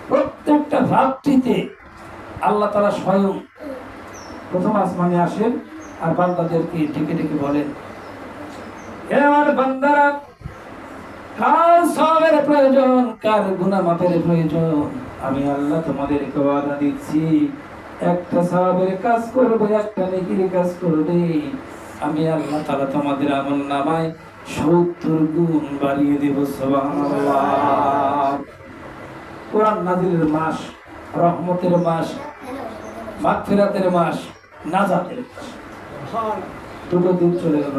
প্রত্যেকটা রাত্রিতে আল্লাহ তাআলা স্বয়ং প্রথম আসমানে আসেন আর বান্দাদেরকে ডেকে ডেকে বলেন, হে আমার বান্দারা, কার সওয়াবের প্রয়োজন, কার গুনাহ মাফের প্রয়োজন, আমি আল্লাহ তোমাদেরকে ওয়াদা দিচ্ছি, একটা সওয়াবের কাজ করবে, একটা নেকির কাজ করবে, আমি আল্লাহ তাআলা তোমাদের আমলনামায় 70 গুণ বাড়িয়ে দেব। সুবহানাল্লাহ। কোরআন নাজিলের মাস, রহমতের মাস, মাগফিরাতের মাস, নাজাতের মাস। দুটো দিন চলে গেল,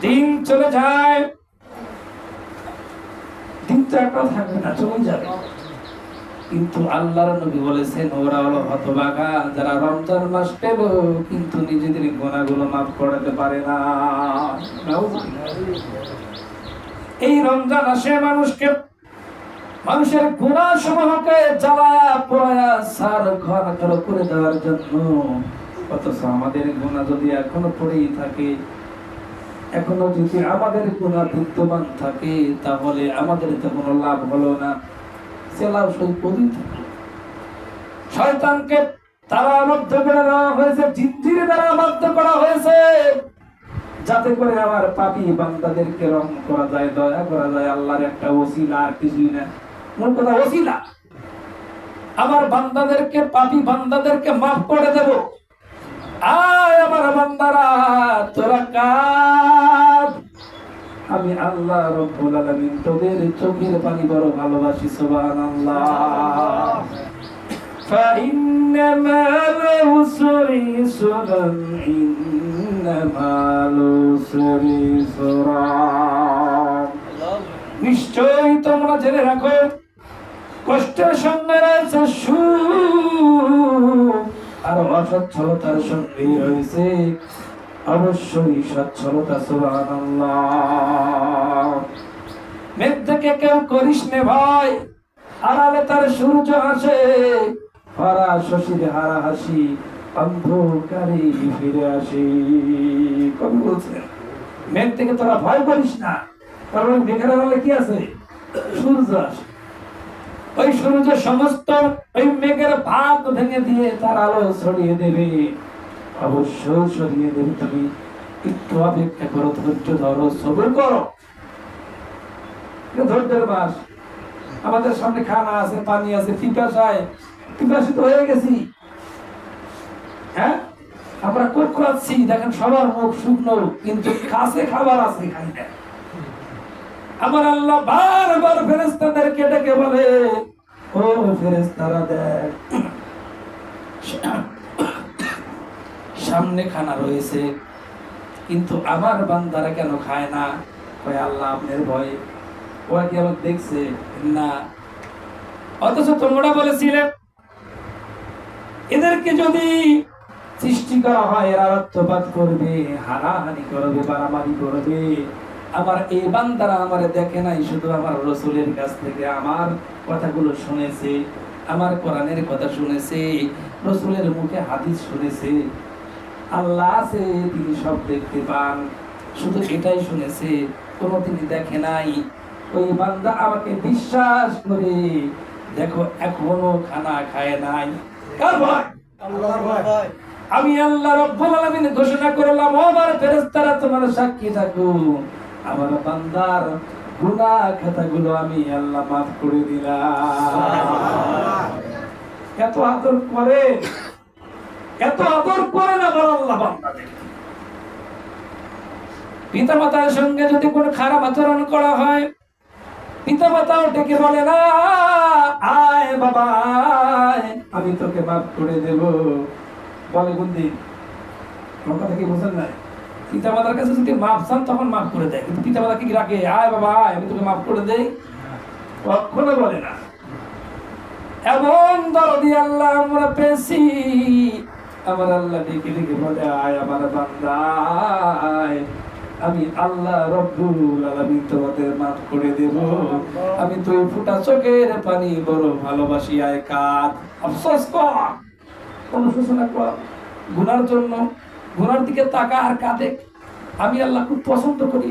দিন চলে যায়, দিন তো একটা থাকবে না, চলে যাবে। কিন্তু আল্লাহর নবী বলেছেন, ওরা হলো হতভাগা যারা রমজান মাস পেল কিন্তু নিজেদের গুনাহগুলো মাফ করতে পারে না। এই রমজান আসে মানুষের গুনাহ সমূহকে জ্বালায়া পোড়ায়া সার ঘর করে দেওয়ার জন্য। অথচ আমাদের গুনাহ যদি এখনো পড়েই থাকে, এখনো যদি আমাদের গুনাহ বিদ্যমান থাকে, তাহলে আমাদের তো কোনো লাভ হলো না, সেলাও সৈপদই থাকলো। শয়তানকে তারা আবদ্ধ করে দেওয়া হয়েছে, জিনজিরে দ্বারা আবদ্ধ করা হয়েছে, যাতে করে আমার পাপী বান্দাদেরকে রহম করা যায়, দয়া করা যায়। আল্লাহর একটা ওসিলা, আর কিছুই না, মূল কথা ওসিলা। আমার বান্দাদেরকে, পাপী বান্দাদেরকে মাফ করে দেব। আয় আমার বান্দারা, তোরা কাঁদ, আমি আল্লাহ রব্বুল আলামিন তোদের চোখের পানি বড় ভালোবাসি। সুবহানাল্লাহ। فإنما العسر يسرا إنما العسر يسرا। নিশ্চয়ই তোমরা জেনে রাখো, কষ্টের সঙ্গে রয়েছে সুখ, আর অসচ্ছলতার সঙ্গে রয়েছে অবশ্যই সচ্ছলতা। সুবহানাল্লাহ। মেঘ থেকে কেউ করিস নে ভয়, আড়ালে তার সূর্য আসে, হারা শশীর হারা হাসি অন্ধকারে ফিরে আসে। কবি বলছেন, মেঘ থেকে তোরা ভয় করিস না, কারণ মেঘের আড়ালে কি আছে? সূর্য আসে। ওই সূর্য সমস্ত ওই মেঘের ভাগ ভেঙে দিয়ে তার আলো ছড়িয়ে দেবে, অবশ্যই ছড়িয়ে দেবে। তুমি একটু অপেক্ষা করো, ধৈর্য ধরো, সবর করো। ধৈর্যের মাস। আমাদের সামনে খানা আছে, পানি আছে, পিপাসিত হয়ে গেছি। হ্যাঁ, আমরা কোকড়াচ্ছি, দেখেন সবার মুখ শুকনো, কিন্তু কাছে খাবার আছে, খাই না। আমার আল্লাহ বারবার ফেরেশতাদেরকে ডেকে বলে, ও ফেরেশতারা, দেখ সামনে খানা রয়েছে, কিন্তু আমার বান্দারা কেন খায় না? কয় আল্লাহ আপনার ভয়ে। ওরা কি আমাকে দেখছে না? অথচ তোমরা বলেছিলে এদেরকে যদি সৃষ্টি করা হয় এরা রক্তপাত করবে, হানাহানি করবে, মারামারি করবে। আমার এই বান্দারা আমারে দেখে নাই, শুধু আমার রাসূলের কাছ থেকে আমার কথাগুলো শুনেছে, আমার কোরআনের কথা শুনেছে, রাসূলের মুখে হাদিস শুনেছে। আল্লাহ আছে, তিনি সব দেখতে পান, শুধু এটাই শুনেছে, কোনোদিনই দেখে নাই। ওই বান্দা আমাকে বিশ্বাস করে দেখো এখনো খানা খায় নাই। কার ভয়? আল্লাহর ভয়। আমি আল্লাহ রাব্বুল আলামিন ঘোষণা করলাম, ও আমার ফেরেশতারা তোমরা সাক্ষী থাকো, আমার বান্দার গুনাহ খাতাগুলো আমি আল্লাহ মাফ করে দিলাম। এত আদর করে, এত আদর করে না আমার আল্লাহ বান্দাদের। পিতামাতার সঙ্গে যদি কোনো খারাপ আচরণ করা হয়, পিতামাতাও ডেকে বলে না, আয় বাবা আয়, আমি তোকে মাফ করে দেব। বলে কোনদিন? আমার কথা কি বুঝেন নাই? পিতামাতার কাছে যদি মাফ চান তখন মাফ করে দেয়, কিন্তু পিতামাতা কি রাখে, আয় বাবা আয়, আমি তোকে মাফ করে দেই? কখনো বলে না। এমন দরদি আল্লাহ আমরা পেয়েছি, আমার আল্লাহ ডেকে ডেকে বলে, আয় আমার বান্দা আয়, আমি আল্লাহ রব্বুল আলামিন তোমাদের মাফ করে দেব। আমি তো ফুটা চোখের পানি বড় ভালোবাসি, আয় কাঁদ, আফসোস কর, অনুশোচনা কর গুনার জন্য, গুনার দিকে তাকা আর কাঁদে। আমি আল্লাহ খুব পছন্দ করি।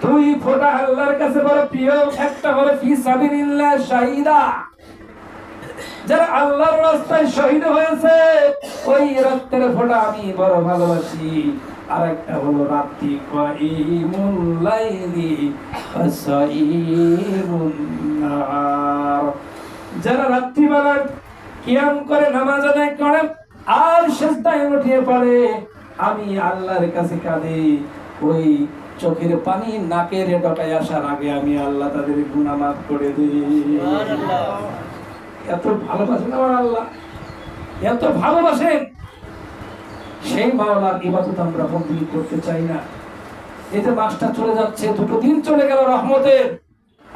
দুই ফোঁটা আল্লাহর কাছে বড় প্রিয়। একটা হলো ফি সাবিলিল্লাহ শাহিদা, যারা আল্লাহর রাস্তায় শহীদ হয়েছে ওই রক্তের ফোঁটা আমি বড় ভালোবাসি। আর একটা হলো রাত্রি কাইমুল লাইলি ফাসাইমুন নাহার, যারা রাত্রিবেলা কিয়াম করে নামাজ আদায় করে আর সিজদায় উঠে পড়ে আমি আল্লাহর কাছে কাঁদি, ওই চোখের পানি নাকের ডকায় আসার আগে আমি আল্লাহ তাদের গুনাহ মাফ করে দিই। সুবহানাল্লাহ। এত ভালোবাসেন আমার আল্লাহ, এত ভালোবাসেন। সেই মাওলার ইবাদত আমরা বন্দী করতে চাই না। এই যে মাসটা চলে যাচ্ছে, দুটো দিন চলে গেল রহমতের,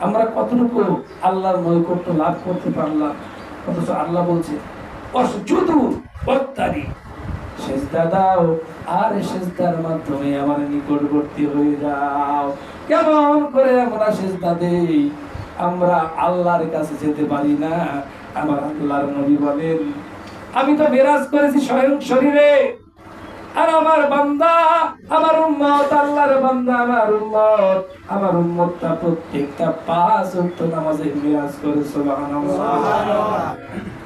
আমরা কতটুকু আল্লাহর নৈকট্য লাভ করতে পারলাম? অথচ আল্লাহ বলছে অসজুদু ওয়াক্তারি, সিজদা দাও আর সিজদার মাধ্যমে আমার নিকটবর্তী হয়ে যাও। কেমন করে আমরা সিজদা দেই? আমরা আল্লাহর কাছে যেতে পারি না। আমার আল্লাহর নবী বলেন আমি তো মেরাজ করেছি স্বয়ং শরীরে, আর আমার বান্দা আমার উম্মত, আল্লাহর বান্দা আমার উম্মতটা প্রত্যেকটা 5 ওয়াক্ত নামাজে মেরাজ করে। সুবহানাল্লাহ।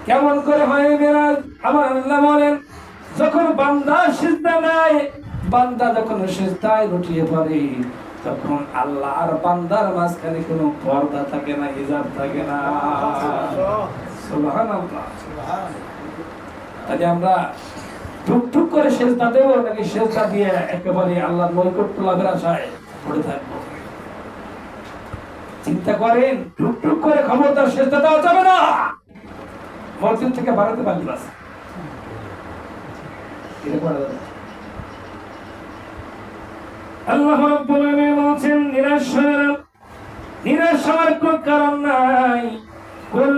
কেমন করে হয় মেরাজ? আমার আল্লাহ বলেন যখন বান্দা সিজদা দেয়, বান্দা যখন সিজদায় লুটিয়ে পড়ে, তখন আল্লাহ আর বান্দার মাঝখানে কোনো পর্দা থাকে না, হিজাব থাকে না। সুবহানাল্লাহ। তাহলে আমরা টুকটুক করে সিজদা দেব নাকি সিজদা দিয়ে একেবারে আল্লাহর নৈকট্য লাভের আশায় পড়ে থাকবো? চিন্তা করেন, টুকটুক করে খবরদার সিজদা দেওয়া যাবে না। মসজিদ থেকে বাড়াতে পারলি বাস, আল্লাহ রাব্বুল আলামিন বলেন নিরাশ হওয়ার কোনো কারণ নাই। قل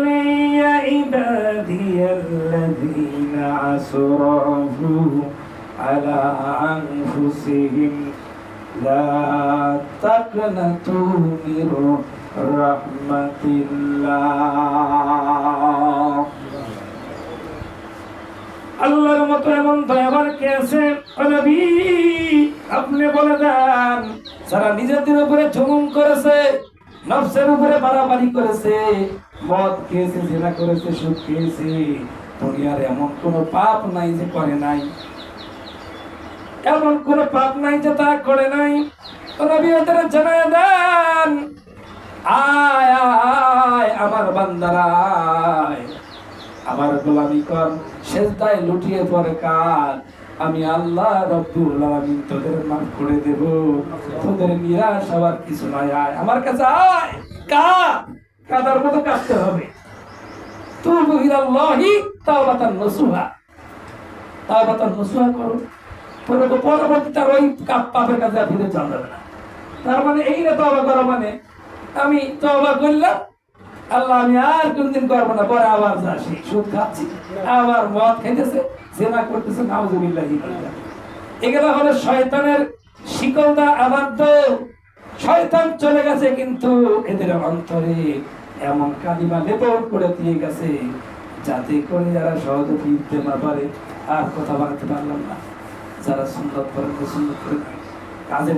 يا عبادي الذين أسرفوا على أنفسهم لا تقنطوا من رحمة الله। আল্লাহর মতো এমন দয়াবান কে আছে? নবী আপনি বলে দেন, যারা নিজেদের উপরে জুলুম করেছে, নফসের উপরে বাড়াবাড়ি করেছে, মদ খেয়েছে, জিনা করেছে, সুদ খেয়েছে, দুনিয়ার এমন কোন পাপ নাই যে করে নাই, এমন কোন পাপ নাই যে তা করে নাই। নবী ওদের জানায় দেন, আয় আয় আমার বান্দারা আয়, আমার গোলামি কর, সিজদায় লুটিয়ে পড়ে কাঁদ, আমি আল্লাহ রাব্বুল আলামিন তোদের মাফ করে দেব। তোদের নিরাশ হওয়ার কিছু নাই, আয় আমার কাছে আয়, কাঁদ, কাঁদার মতো কাঁদতে হবে। তুবু ইলাল্লাহি তাওবাতান নসুহা, তাওবাতান নসুহা করো, পরবর্তীতে ওই পাপের কাছে ফিরে যাওয়া যাবে না। তার মানে এই না তওবা করা মানে আমি তওবা করলাম, আল্লাহ আমি আর কোনদিন করবো না, পরে আবার যাচ্ছি, সুদ খাচ্ছি, আবার মদ খাইতেছে, জিনা করতেছে, নাউযুবিল্লাহ। এগুলো হলো শয়তানের শিকলদা আবদ্ধ। শয়তান চলে গেছে, কিন্তু এদের অন্তরে এমন কালিমা লেপন করে দিয়ে গেছে যাতে করে যারা সহজে ফিরতে না পারে। আর কথা বানাতে পারলাম না, যারা সুন্নাত করেন সুন্নাত করে কাজের